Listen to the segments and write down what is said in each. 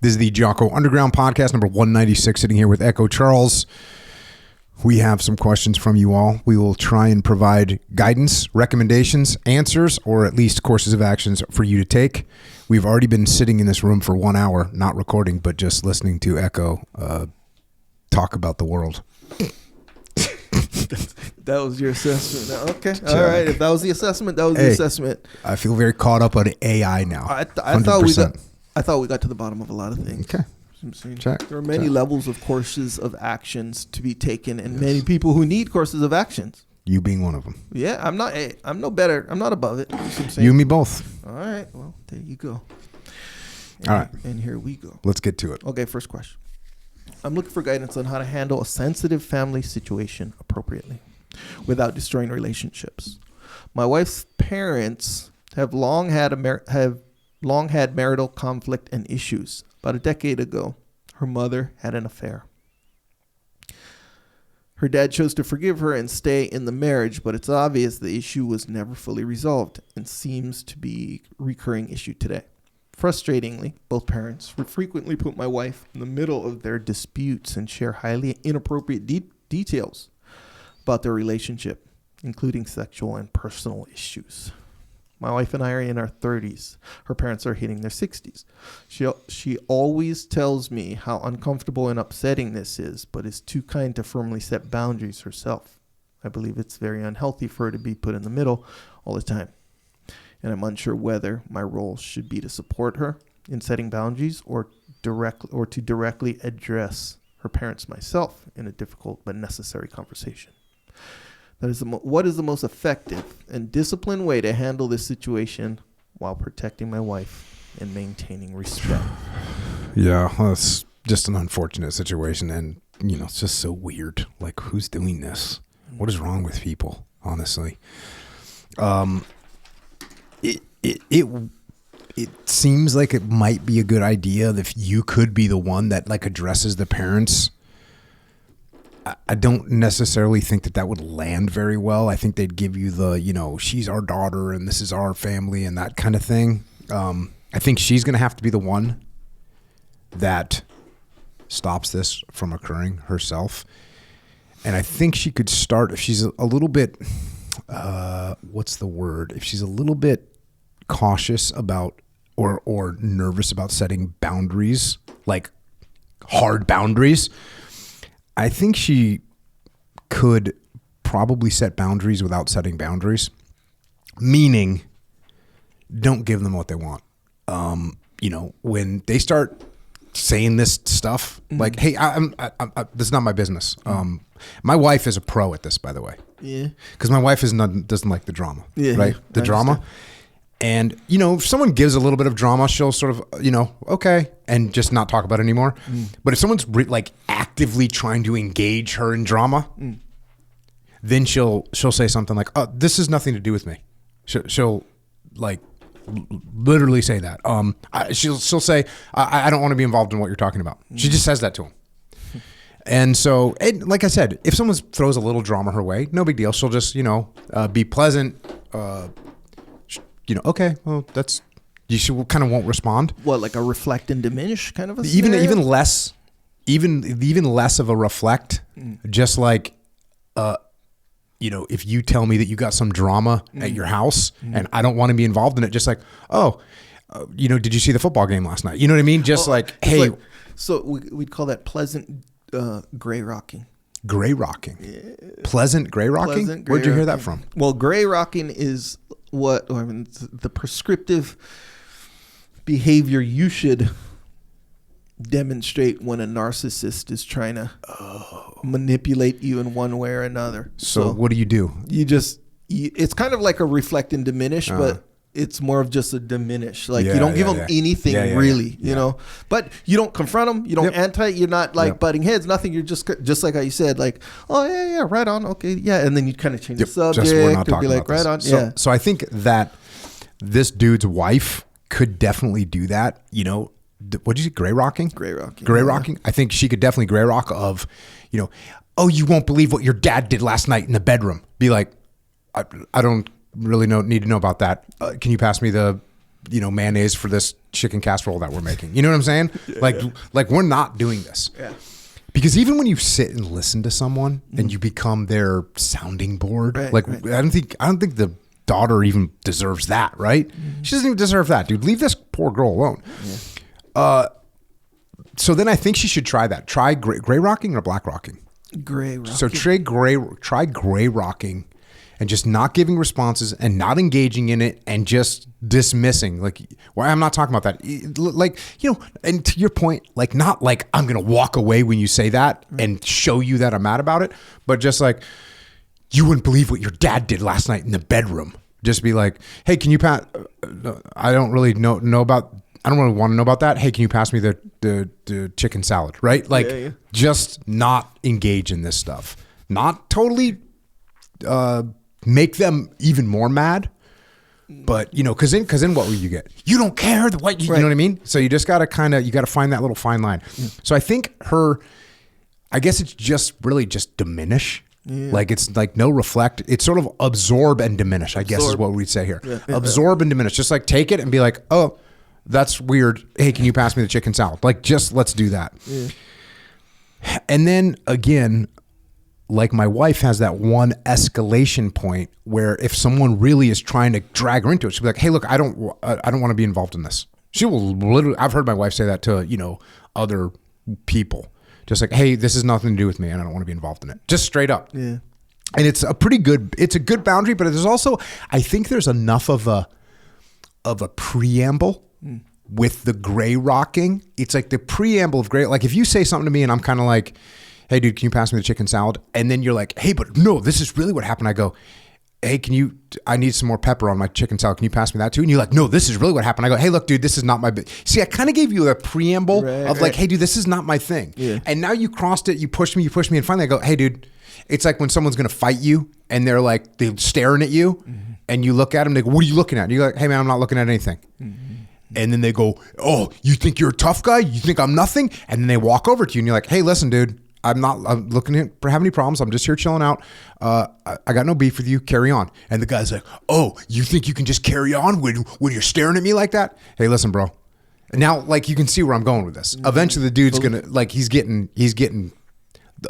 This is the Jocko Underground Podcast, number 196, sitting here with Echo Charles. We have some questions from you all. We will try and provide guidance, recommendations, answers, or at least courses of actions for you to take. We've already been sitting in this room for 1 hour, not recording, but just listening to Echo talk about the world. That was your assessment. Okay. All right. If that was the assessment, that was the assessment. I feel very caught up on AI now. I thought we got to the bottom of a lot of things. Okay. Check. There are many levels of courses of actions to be taken, and many people who need courses of actions. You being one of them. Yeah, I'm no better. I'm not above it. You and me both. All right. Well, there you go. All right. And here we go. Let's get to it. Okay, first question. I'm looking for guidance on how to handle a sensitive family situation appropriately without destroying relationships. My wife's parents have long had marital conflict and issues. About a decade ago, her mother had an affair. Her dad chose to forgive her and stay in the marriage, but it's obvious the issue was never fully resolved and seems to be a recurring issue today. Frustratingly, both parents would frequently put my wife in the middle of their disputes and share highly inappropriate details about their relationship, including sexual and personal issues. My wife and I are in our 30s. Her parents are hitting their 60s. She always tells me how uncomfortable and upsetting this is, but is too kind to firmly set boundaries herself. I believe it's very unhealthy for her to be put in the middle all the time. And I'm unsure whether my role should be to support her in setting boundaries or to directly address her parents myself in a difficult but necessary conversation. What is the most effective and disciplined way to handle this situation while protecting my wife and maintaining respect? Yeah, well, it's just an unfortunate situation, and it's just so weird. Like, who's doing this? What is wrong with people? Honestly, it seems like it might be a good idea if you could be the one that addresses the parents. I don't necessarily think that would land very well. I think they'd give you the, she's our daughter and this is our family and that kind of thing. I think she's going to have to be the one that stops this from occurring herself. And I think she could start if she's a little bit, what's the word? If she's a little bit cautious about or nervous about setting boundaries, like hard boundaries, I think she could probably set boundaries without setting boundaries, meaning don't give them what they want. When they start saying this stuff, like, hey, this is not my business. My wife is a pro at this, by the way. Yeah. Because my wife doesn't like the drama, right? The drama. And, if someone gives a little bit of drama, she'll sort of, okay, and just not talk about it anymore. But if someone's actively trying to engage her in drama, then she'll say something like, oh, this has nothing to do with me. She'll literally say that. She'll say, I don't want to be involved in what you're talking about. She just says that to him. And so, like I said, if someone throws a little drama her way, no big deal. She'll just, be pleasant, okay, well, she kind of won't respond. What, like a reflect and diminish kind of a scenario? Even less of a reflect, just like, if you tell me that you got some drama at your house and I don't want to be involved in it, just like, did you see the football game last night? You know what I mean? Just hey. So we'd call that pleasant gray rocking. Gray rocking. Yeah. Pleasant gray rocking? Where'd you hear that from? Well, gray rocking is the prescriptive behavior you should demonstrate when a narcissist is trying to manipulate you in one way or another. So what do? It's kind of like a reflect and diminish, but it's more of just a diminish. You don't give them anything really, you know. But you don't confront them. You don't you're not butting heads, nothing. You're just like how you said, oh, yeah, right on. Okay, yeah. And then you kind of change the subject. Just we're not talking be like, about right this. on. So I think that this dude's wife could definitely do that. What did you say? Gray rocking? Gray rocking. Gray rocking. I think she could definitely gray rock of, oh, you won't believe what your dad did last night in the bedroom. Be like, I don't really need to know about that. Can you pass me the mayonnaise for this chicken casserole that we're making. You know what I'm saying? Like we're not doing this. Yeah. Because even when you sit and listen to someone and you become their sounding board, I don't think the daughter even deserves that, right? She doesn't even deserve that, dude. Leave this poor girl alone. Yeah. So then I think she should try that. Try gray rocking or black rocking. Gray rocking. So try gray rocking, and just not giving responses and not engaging in it and just dismissing. Like, well, I'm not talking about that. Like, and to your point, like, not like I'm going to walk away when you say that and show you that I'm mad about it, but just like, you wouldn't believe what your dad did last night in the bedroom. Just be like, hey, can you pass? I don't really know about, I don't really want to know about that. Hey, can you pass me the chicken salad? Right? Like, just not engage in this stuff. Not totally, make them even more mad, but because then what will you get? You don't care you know what I mean? So you just gotta you gotta find that little fine line. So I think I guess it's just really just diminish. Like it's like no reflect. It's sort of absorb and diminish, I guess is what we'd say here. Absorb and diminish. Just like take it and be like, oh, that's weird. Hey, can you pass me the chicken salad? Like, just let's do that. And then again, like my wife has that one escalation point where if someone really is trying to drag her into it, she'll be like, hey, look, I don't want to be involved in this. She will literally, I've heard my wife say that to, other people. Just like, hey, this has nothing to do with me and I don't want to be involved in it. Just straight up. Yeah. And it's a good boundary, but there's also, I think there's enough of a preamble with the gray rocking. It's like the preamble of gray. Like if you say something to me and I'm kind of like, hey dude, can you pass me the chicken salad? And then you're like, hey, but no, this is really what happened. I go, hey, I need some more pepper on my chicken salad. Can you pass me that too? And you're like, no, this is really what happened. I go, hey, look, dude, this is not my See, I kind of gave you a preamble of like, hey dude, this is not my thing. Yeah. And now you crossed it, you pushed me. And finally I go, hey dude, it's like when someone's going to fight you and they're staring at you and you look at them, they go, what are you looking at? And you're like, hey man, I'm not looking at anything. And then they go, oh, you think you're a tough guy? You think I'm nothing? And then they walk over to you and you're like, hey, listen, dude, I'm looking for having any problems. I'm just here chilling out. I got no beef with you. Carry on. And the guy's like, oh, you think you can just carry on when you're staring at me like that? Hey, listen, bro. Now, like, you can see where I'm going with this. Eventually the dude's going to, like, he's getting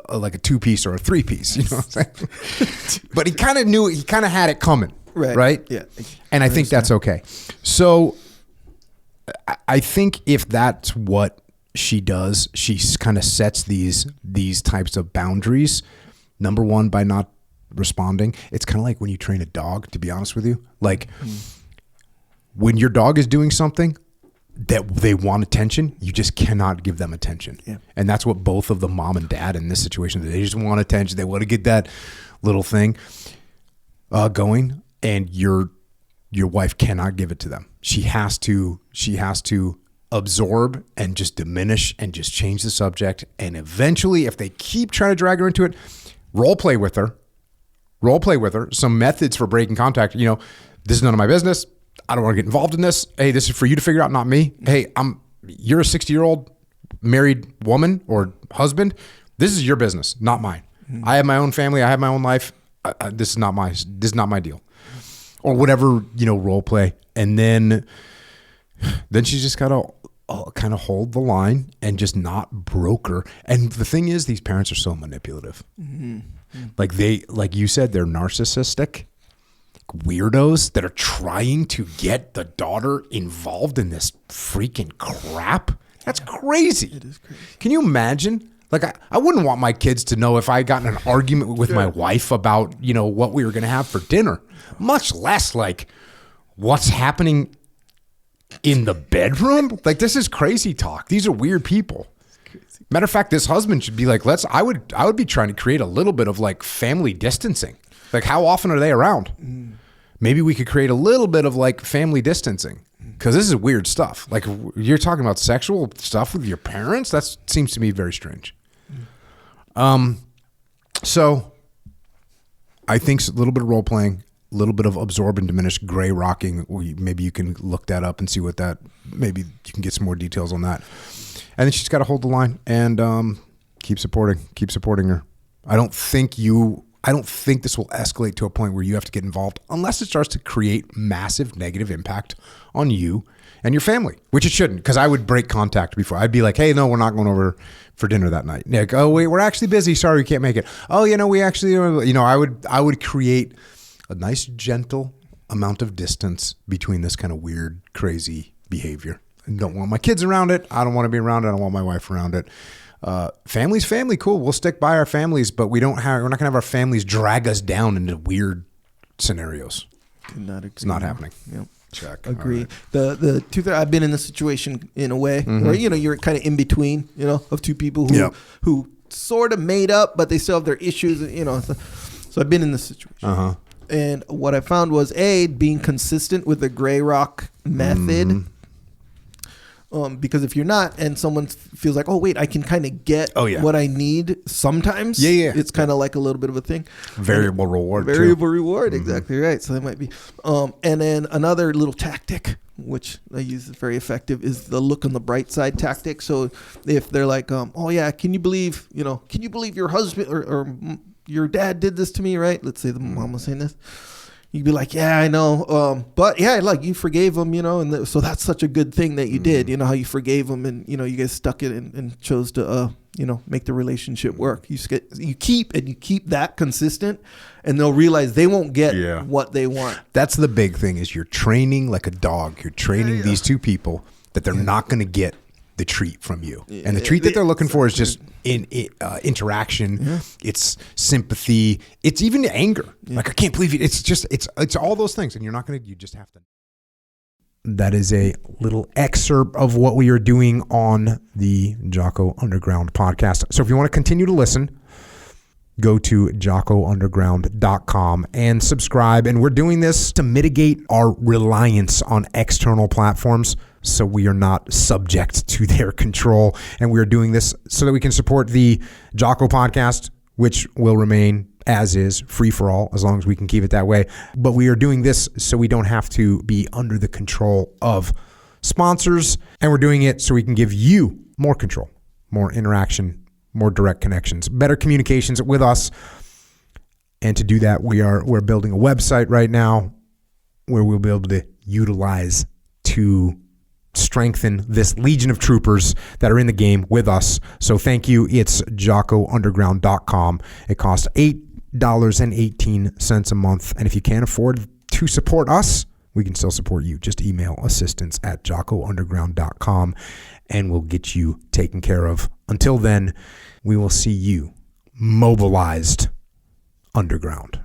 like a 2-piece or a 3-piece, you know what I'm saying? But he kind of had it coming. Right? Yeah. And I think that's okay. So I think if that's what she does, she kind of sets these types of boundaries. Number one, by not responding. It's kind of like when you train a dog, to be honest with you. Like when your dog is doing something that they want attention, you just cannot give them attention. Yeah. And that's what both of the mom and dad in this situation, they just want attention. They want to get that little thing going, and your wife cannot give it to them. She has to absorb and just diminish and just change the subject. And eventually, if they keep trying to drag her into it, role play with her. Some methods for breaking contact. This is none of my business. I don't want to get involved in this. Hey, this is for you to figure out, not me. Hey, you're a 60-year-old married woman or husband. This is your business, not mine. I have my own family. I have my own life. This is not my deal. Or whatever, role play. And then she's just got to kind of hold the line and just not broker. And the thing is, these parents are so manipulative. Like you said, they're narcissistic weirdos that are trying to get the daughter involved in this freaking crap. That's crazy. It is crazy. Can you imagine? Like, I wouldn't want my kids to know if I got in an argument with my wife about, what we were going to have for dinner, much less like what's happening in the bedroom. Like, this is crazy talk. These are weird people. Matter of fact, this husband should be like, I would be trying to create a little bit of like family distancing. Like, how often are they around? Maybe we could create a little bit of like family distancing, because this is weird stuff. Like, you're talking about sexual stuff with your parents. That seems to me very strange. So I think a little bit of role playing, a little bit of absorb and diminish, gray rocking. Maybe you can look that up and see what that, maybe you can get some more details on that. And then she's got to hold the line and keep supporting her. I don't think you I don't think this will escalate to a point where you have to get involved unless it starts to create massive negative impact on you and your family, which it shouldn't, because I would break contact before. I'd be like, hey, no, we're not going over for dinner that night. Nick, oh, wait, we're actually busy. Sorry, we can't make it. Oh, we actually, I would create a nice, gentle amount of distance between this kind of weird, crazy behavior. I don't want my kids around it. I don't want to be around it. I don't want my wife around it. Family's family, cool. We'll stick by our families, but we're not going to have our families drag us down into weird scenarios. It's not happening. Yep. Check. Agree. Right. The two I've been in this situation in a way where you're kind of in between, of two people who sort of made up, but they still have their issues. So I've been in this situation. And what I found was being consistent with the gray rock method. Because if you're not, and someone feels like, oh wait, I can kind of get what I need sometimes. It's kind of like a little bit of a thing. Variable reward. Exactly right. So that might be. And then another little tactic, which I use is very effective, is the look on the bright side tactic. So if they're like, oh yeah, can you believe your husband or your dad did this to me, right? Let's say the mom was saying this. You'd be like, yeah, I know. But yeah, like you forgave him, and so that's such a good thing that you did. You know how you forgave him and, you guys stuck it and chose to, make the relationship work. You keep that consistent and they'll realize they won't get what they want. That's the big thing is you're training like a dog. You're training these two people that they're not going to get the treat from you. And the treat that they're looking for is just interaction. It's sympathy. It's even anger. Like, I can't believe it. It's all those things. And you just have to. That is a little excerpt of what we are doing on the Jocko Underground podcast. So if you want to continue to listen, go to jockounderground.com and subscribe. And we're doing this to mitigate our reliance on external platforms so we are not subject to their control. And we are doing this so that we can support the Jocko podcast, which will remain as is, free for all, as long as we can keep it that way. But we are doing this so we don't have to be under the control of sponsors. And we're doing it so we can give you more control, more interaction, more direct connections, better communications with us. And to do that, we're building a website right now where we'll be able to utilize to strengthen this legion of troopers that are in the game with us. So thank you. It's jockounderground.com. It costs $8.18 a month. And if you can't afford to support us, we can still support you. Just email assistance@jockounderground.com and we'll get you taken care of. Until then, we will see you mobilized underground.